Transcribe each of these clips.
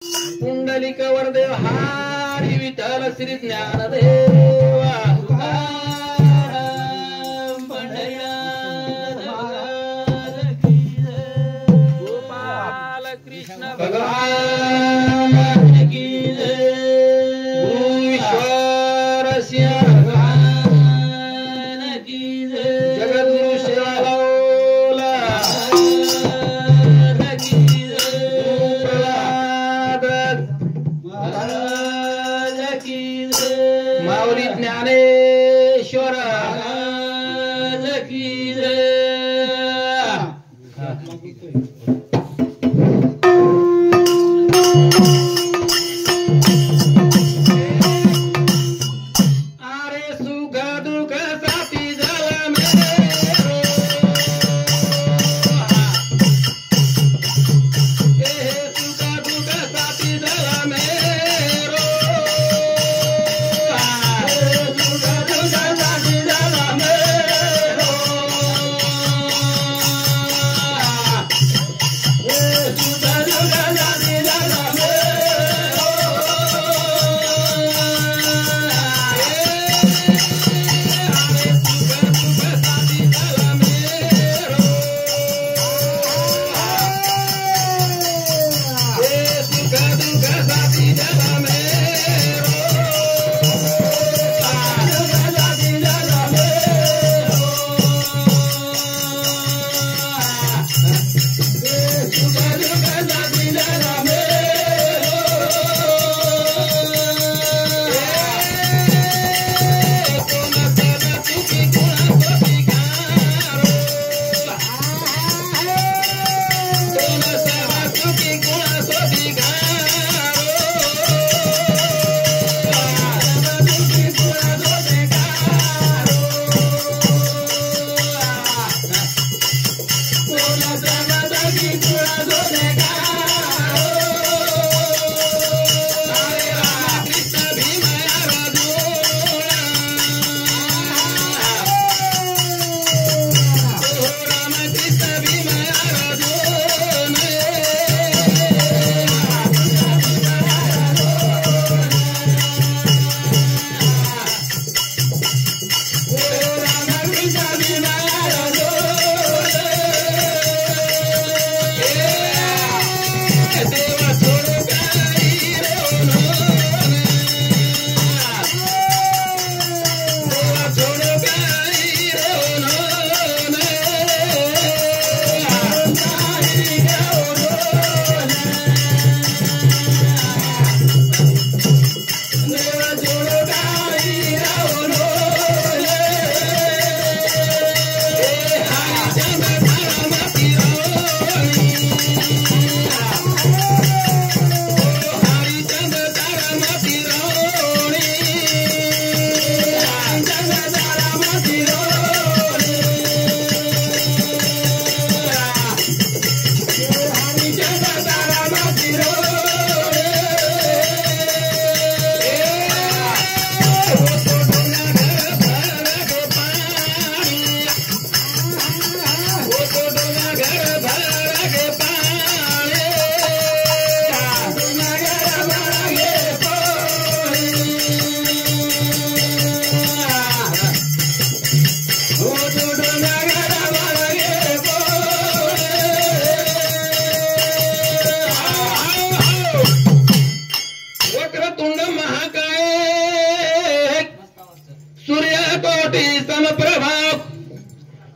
पुंडलिक वरदेव हरी विठ्ठल श्री ज्ञानदेव गोपाल कृष्ण भगवान की जय ईश्वर भगवान की जय जगद्गुरु सेवालाल की जय महाराज की जय माऊली ज्ञानेश्वर महाराज की जय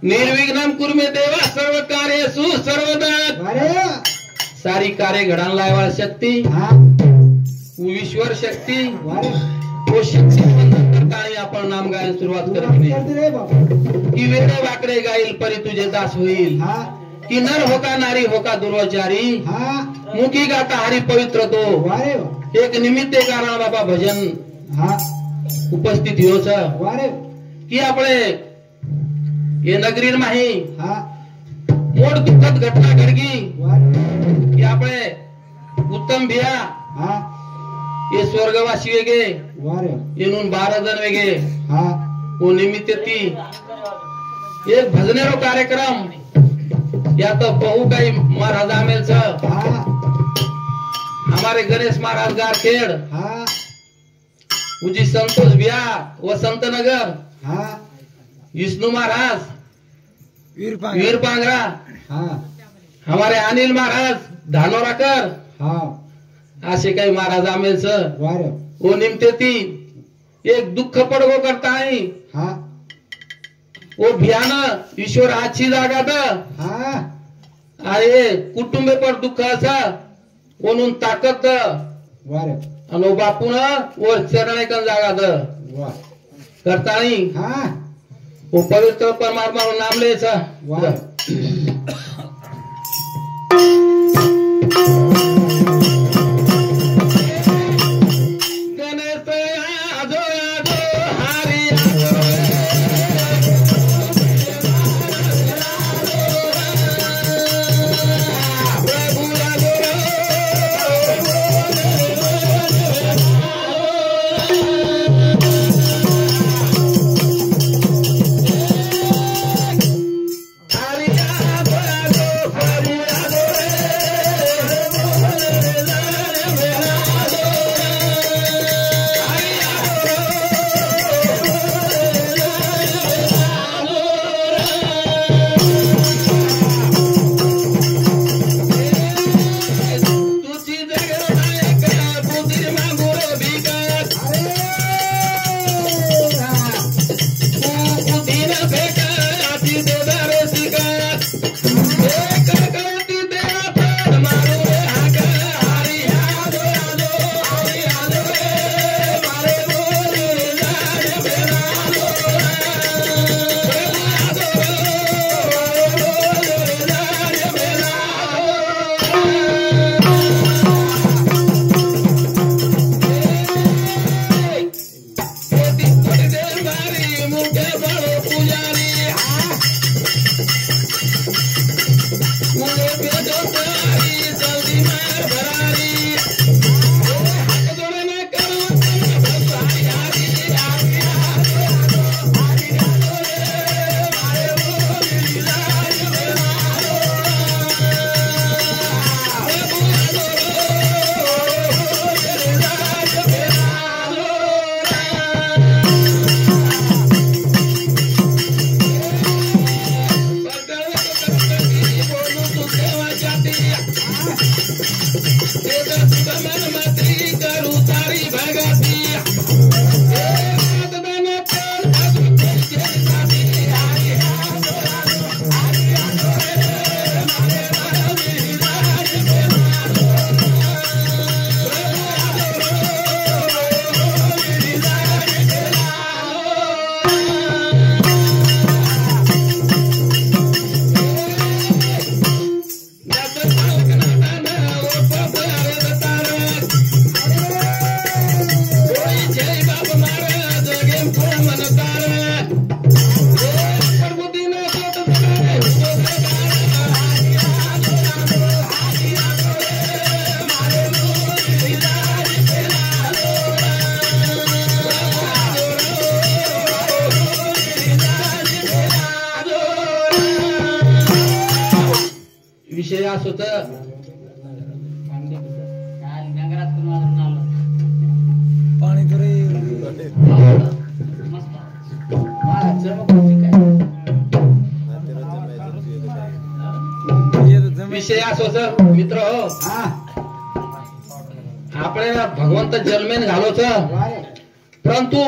निर्विघ्नं कुरु मे देवा सर्व कार्येषु सर्वदा सारी कार्य घडायला लावायला शक्ती ईश्वर शक्ती तो शक्ती नंतर काय आपण नाम गायला सुरुवात करत की वेडे वाकडे गाईल परी तुझे दास होईल की नर होका नारी होका दुर्वाचारी मुखी गाता हरी पवित्र तो एक निमित्त कारण बाबा भजन उपस्थित होच की આપણે ये नगरी माही मोठ दुःखद घटना घडगी की આપણે उत्तम भिया ये स्वर्गवासी वेगे येनून 12 जण वेगे वो निमित्त ती एक भजनेरो कार्यक्रम या तो बहु काही महाराज आमेल हमारे गणेश महाराज गारखेड़, हाँ उजी संतोष बिहार वसंत नगर, हाँ विष्णु महाराज वीर पांगरा, हाँ हमारे अनिल महाराज धानोराकर, हाँ असे काही महाराज आमेल सर वारे वो निमते ती एक दुःख पडगो करता आहे हाँ वो भियान ईश्वर आजची जागा द हाँ अरे कुटुंबे पर दुःख असा म्हणून ताकद वारे आणि बापून वर चरणेकन जागा द वाह करता नाही हाँ वो पवित्र परमात्मा नाम लेचा वारे गणेश आजो आजो हरी प्रभु विषय असं होतं विषय असो सर मित्र हो આપણે ભગવંત જેલમેન ઘાલો છે પરંતુ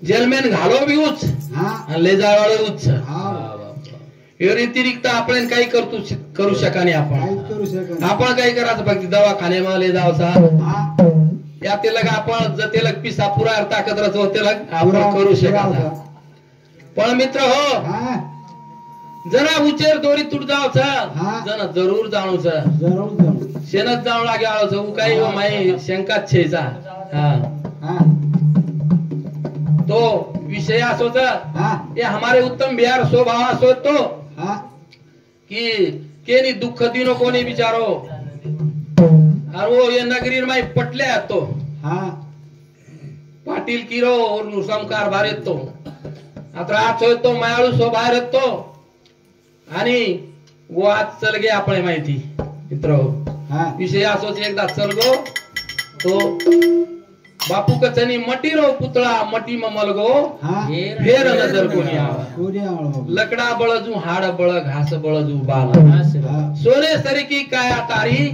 જેલમેન ઘાલો બી ઉચ અને લઈ જવાળો ઉચ છે એ વ્યતિરિક્ત આપણે કઈ કरू શકા નહીં आपण काही करायचं फक्त दवाखान्याમાં લઈ જાવ सा या तेलग आपण जतेलग पिसा पुरा ताकद रचो तेलग आपण करू शका पण मित्र हो जरा उचेर दोरी तुट जाव छ जना जरूर जाणू छ शेनत जाऊ लागे आलो छ उ काही माई शंकाच छे जा तो विषय असो छ ये हमारे उत्तम बिहार स्वभाव असो तो कि केनी दुःख दिनो कोणी बिचारो और वो ये नगरी में पटले तो पाटील किरो और नुसमकार भारे तो आता आज तो मायाळू स्वभाव तो आणि वो आज चल गे आपण माहिती मित्र विषय असोच एकदा चल गो तो बापू कचनी मटी रो पुतळा मटी ममल गो फेर नजर कोणी आवा लकड़ा बळजू हाड बळ घास बळजू बाला सोने सरी की काया तारी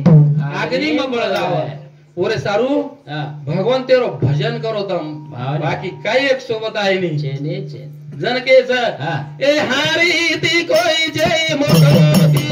आगनी में बळ जाव ओरे सारू भगवान तेरो भजन करो तम बाकी काही एक सोबत आहे नहीं जन के ए हारी ती कोई जय मोटी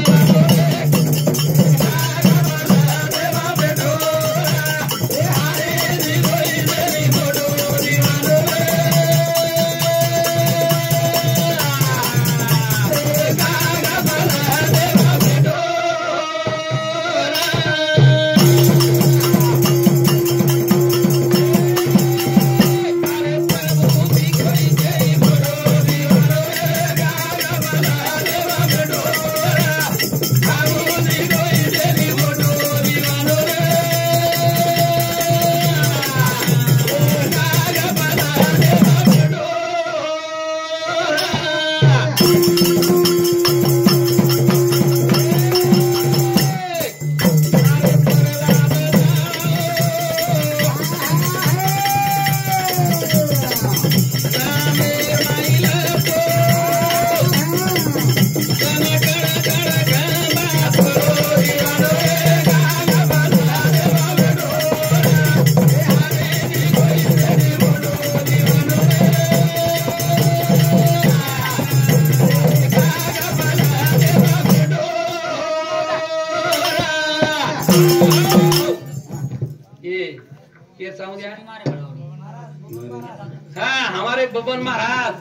हमारे बबन महाराज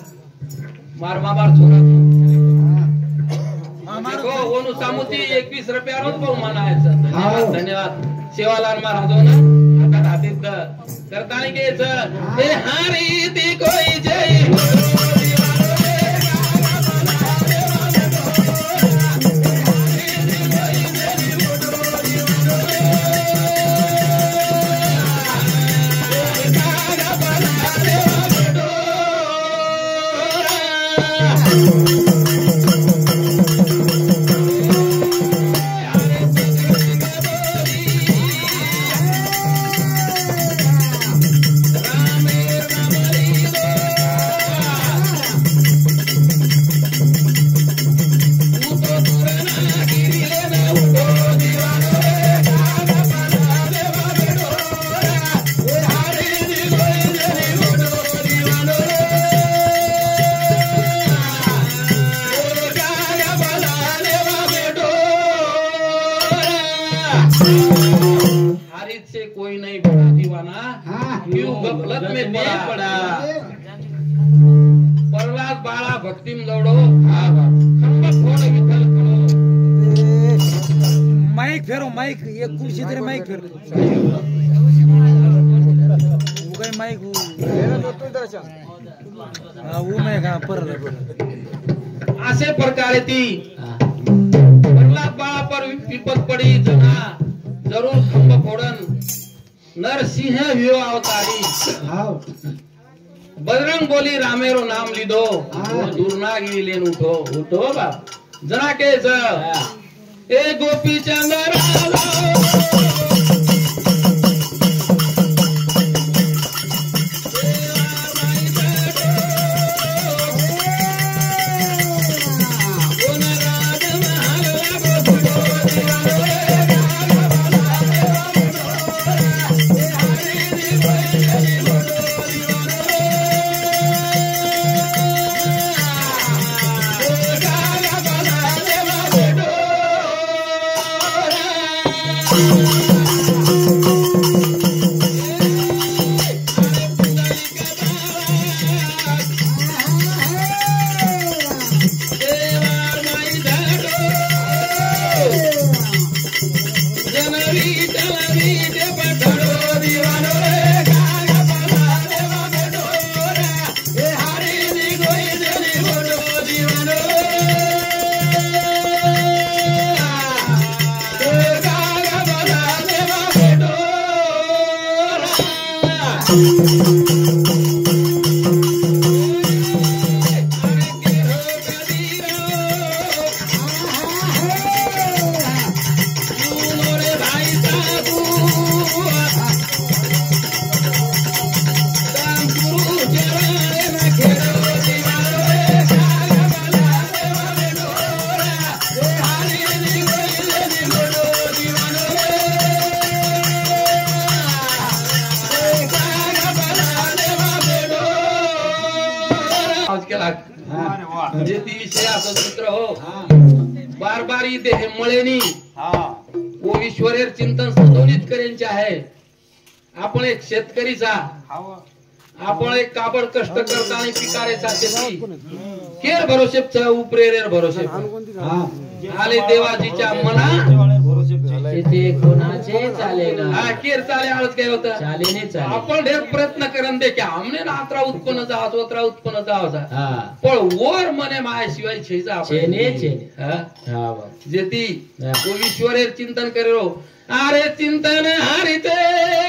मार मार छोरा देखो ओनु सामुती 21 रुपया रोज बहुमान आहे धन्यवाद धन्यवाद सेवालाल महाराज हो ना आता हातीत करतानी केच ए हारी ती कोई जय हारित से कोई नहीं बड़ा दीवाना क्यों गफलत में पड़ा प्रहलाद बाळा भक्तिम दौड़ो खंबक फोड़ विठल करो माइक फेरो माइक एक कुर्सी तेरे माइक फेर वो गई माइक वो मैं कहा पर असे प्रकारे ती प्रहलाद बाळा पर विपत पड़ी जना जरूर खंब फोड़न नरसिंह व्यो अवतारी बजरंग बोली रामेरो नाम लीधो दुर्नागिरी लेन उठो उठो बाप जना के ए गोपी चंद्र भाई जे ती विषय असं सूत्र हो हा बार बार इथे हे मळेनी हा व ईश्वरेर चिंतन संतोलित करेंचे आहे. आपण एक शेतकरीचा हाव आपण एक काबड कष्ट करता आणि पिकारेचा शेती केर भरोशेच उपरेरेर भरोशे हा आले देवाजीच्या मना देवाळ्यावर भरोसे तिथे कोणाचे चाले ना हा केर चाले आळत काय होतं चालेने चाले आपण ढेर प्रयत्न करन दे की आमने नात्रा उत्पन्न जावं ओत्रा उत्पन्न जावं हा पण वर मने मायाशिवाय छेजा चेने चेने हा हा बा जेती हा. तो ईश्वरेर चिंतन करो अरे चिंतन हरिते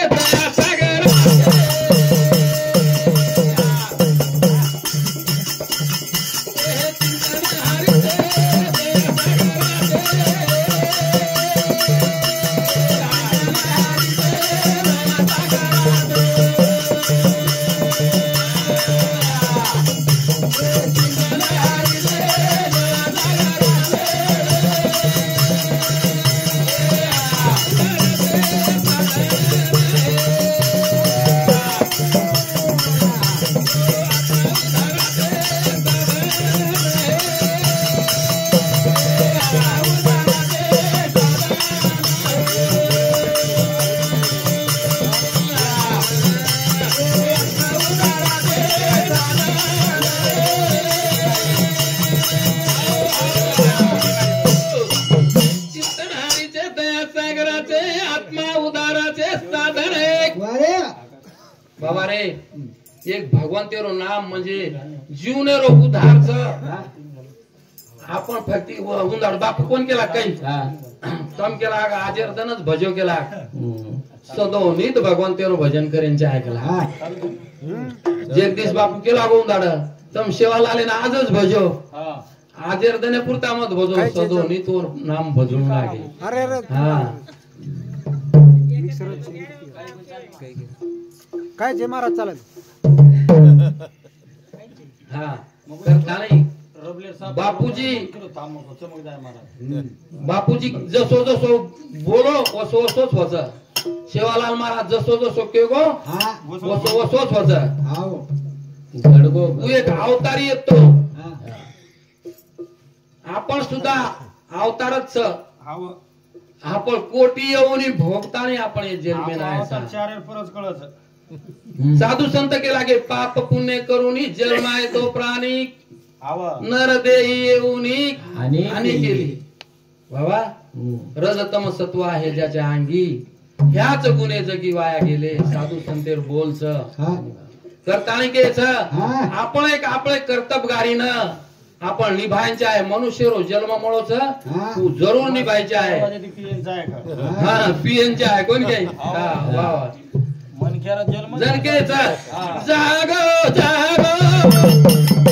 दया सागर चिंतन हरीचे दया सागराचे आत्मा उदाराचे साधन एक वारे बाबा रे एक भगवान तेरो नाम म्हणजे जीवने रो उद्धारच हा आपण फक्त उंदाड बाप कोण केला काही हा तम केला आजर्दनच भजो केला हम्म. सदोनीत भगवान तेरो भजन करेंचे ऐकला हा जगदीश बापू केला गोंदाड तम सेवा लाले ना आजच भजो हा आजर्दने पुरता मत भजो सदोनी तो नाम भजून लागे अरे अरे हा काय जे महाराज चालत हा करता नाही रबलेर साहेब बापूजी थांबव चमकदार महाराज बापूजी जसो जसो बोलो वसो वसोच होत सेवालाल महाराज जसो जसो केगो हा वसो वसोच होत हाव गडगो तू एक अवतारी येतो हा आपण सुद्धा अवतारच हाव आपण कोटी येऊन भोगताने आपण हे जन्मे नाही चार परत कळत साधू संत केला गे पाप पुण्य करून जन्माय तो प्राणी हाव नर देही येऊन आणि आणि केली बाबा हम्म. रजतम सत्व आहे ज्याच्या अंगी ह्याच गुन्हे जगी वाया गेले साधू संतेर बोलच हा करताना केच हा. आपण एक आपले कर्तबगारीनं आपण निभायचे आहे मनुष्य रो जन्म मळोच हा. तू जरूर निभायचे आहे आहे का हा पीएनचे आहे कोण काही हा वा वा मनख्याला जन्म जनकेच जागो जागो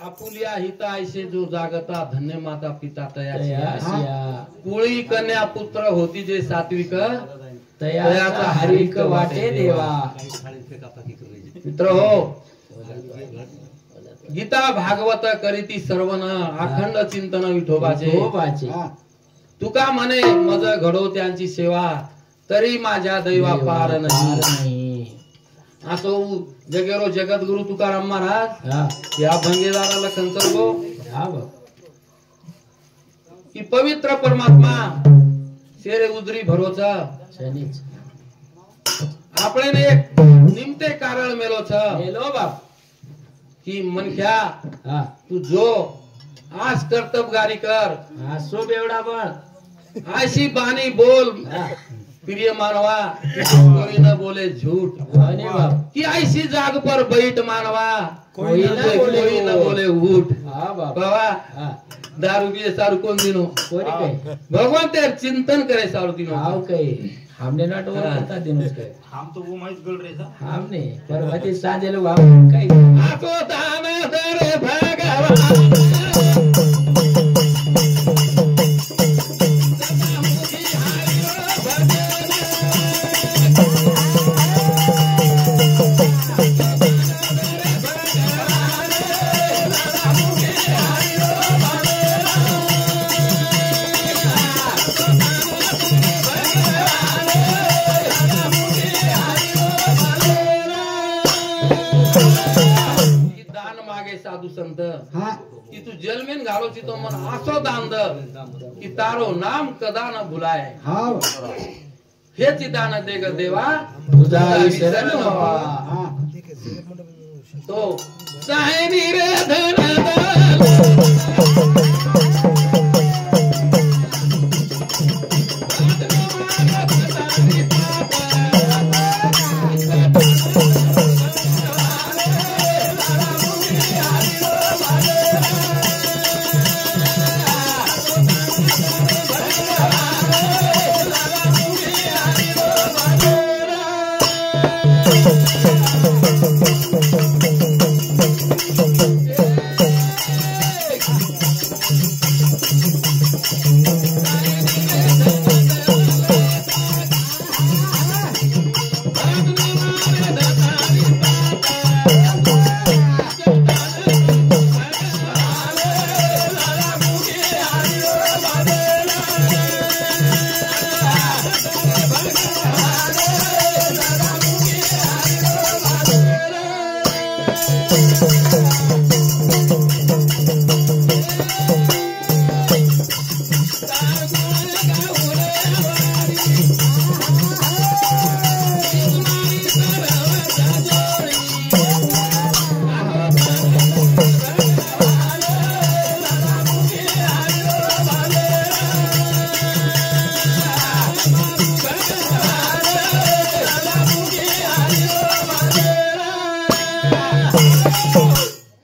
आपुलिया हिता ऐसे जो जागता धन्य माता पिता तयाची तयासिया कुळी कन्या पुत्र होती जे सात्विक तयाचा हरिक वाटे देवा मित्र हो गीता भागवत करीती सर्वन अखंड चिंतन विठोबाचे झोपाचे तुका म्हणे मज घडो त्यांची सेवा तरी माझ्या दैवा पार नाही नाही असो जगेरो जगद्गुरु तुकाराम महाराज हा या भंगेदाराला कंचरगो हा बघ की पवित्र परमात्मा शेरे उजरी भरोचा शनीच આપણે એક નિમતે કારણ મેલો છે हेलो बाप की मनख्या हा तू जो आज कर्तबगारी कर हा सो बेवडा पण ऐसी बानी बोल हा प्रिय मानवा कोई न बोले झूठ अरे बाप कि ऐसी जाग पर बैठ मानवा कोई न बोले उठ हा बाप बाबा हा दारू पिए सारू कोण दिनो कोणी काय भगवान तेर चिंतन करे सारू दिनो हाव काय हमने नाट वर करता दिनोस काय हम तो वो माहित गल रे था हमने परवाती सांजे लोक हम काय आको दान दरे भगवान दान मागे साधू संत की तू जलमेन घालो तो मन असो दान द की तारो नाम कदा न भुलाय हेची दान दे ग देवा तुझा विसरण व्हावा तो साहेबी रे धन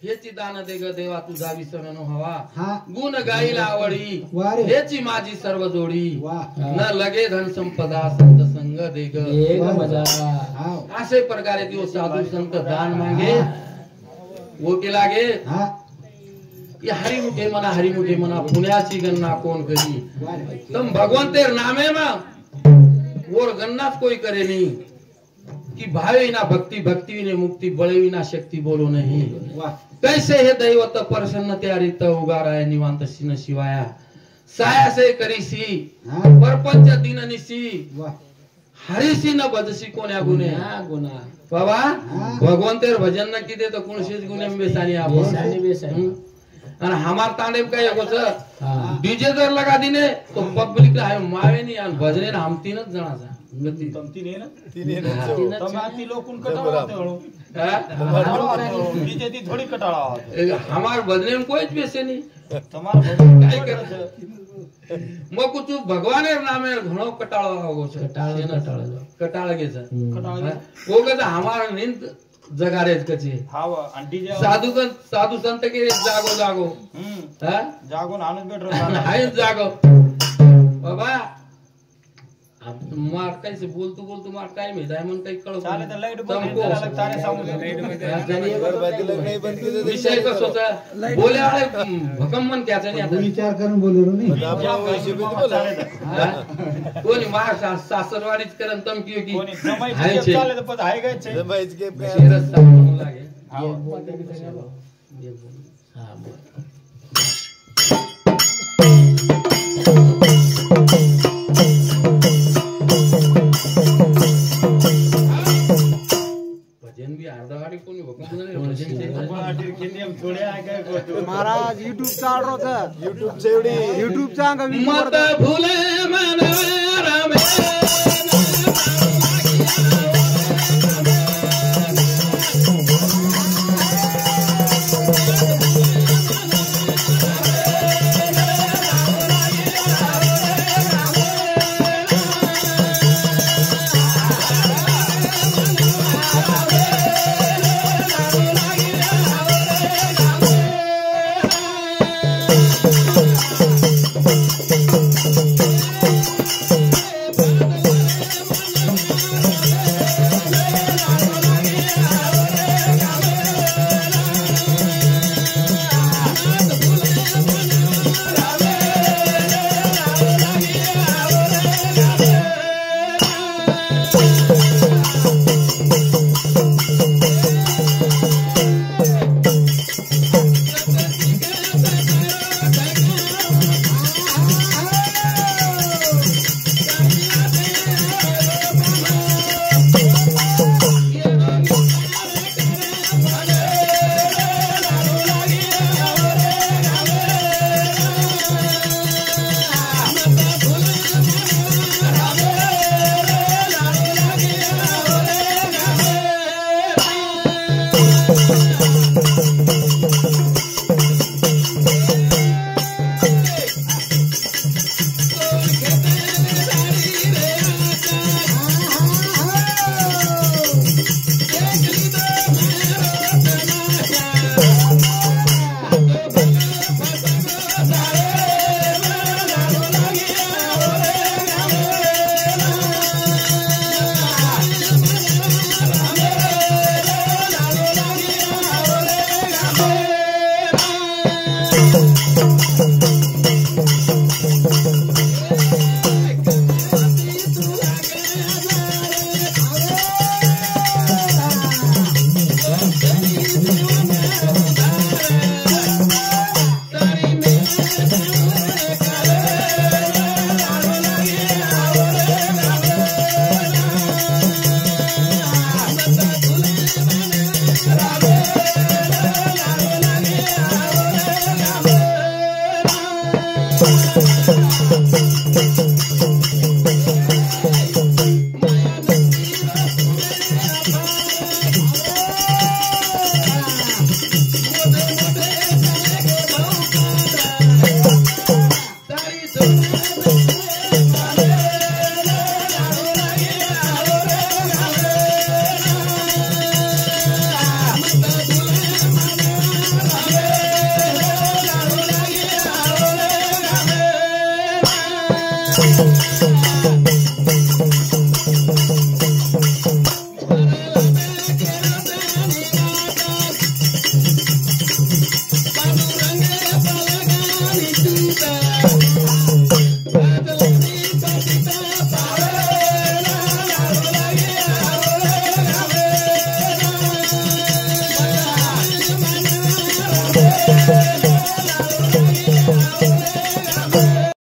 हेची दान दे ग देवा तुझा विसर न हवा गुण गाईला आवडी हेची माझी सर्व जोडी न लगे धन संपदा संत संग दे ग एक मजा असे प्रकारे दिवस साधू संत दान मागे वो के लागे ये हरिमुखे मना पुण्याची गणना कोण करी तुम भगवंतेर नामे मा और गन्नाच कोई करे नहीं कि भावे ना भक्ति भक्ति विने मुक्ति बळे विना शक्ति बोलो नहीं कैसे हे दैवत प्रसन्न त्यारित उगारा है निवांत सिन शिवाया साया से करीसी परपंच दिन निसी हरिसी न बदसी कोण्या गुणे गुना बाबा भगवंतेर भजन न किदे तो कुणशीच गुणे बेसानी आपण बेसानी बेसानी और हमार तांडे में क्या कुछ हाँ डीजे जर लगा दीने तो पब्लिक है मावे नहीं और भजने हम तीनच जणाचा गती तमती नाही ना हाँ, तीनच તમે આથી લોકોને કટાળો હળો हाँ? બીજે થી થોડી કટાળો આવે हमार भजने में कोई पैसे नहीं તમારો ભગવાન काय કરે કરે? છે मग कुछ भगवाने नामे घणो कटाळो आगो छे कटाळ कटाळ कटाळ घे छे કટાળો हाँ? वो कहता हमार नींद जगारे कचे હાવ અને ડીજે साधू संत के जागो जागो हाँ? જાગો ને આનંદ બેઠો हाय जागो बाबा अब मार कैसे बोलतो बोलतो मार टाइम है डायमंड काही कळत ચાલે તો લાઈટ બંધ तुमको કરી દે તારે સામુ विषय कसं होता बोले वाले भकम मन क्या नाही आता विचार करून बोललो नाही ચાલે તો हाँ? कोणी मार सासरवाडीच करन तमकी की કોની જમાઈ हाय છે छे ચાલે તો પછી હાઈ ગઈ છે शेरच सांगू लागे હાવ हाँ बोल भजन भी अर्धवाडी कोणी भकम भजन પણ ખેતી એમ છોડે આ કઈ ગોતું महाराज युट्यूब चाल रहा युट्यूब चांग मत भूले मन रामे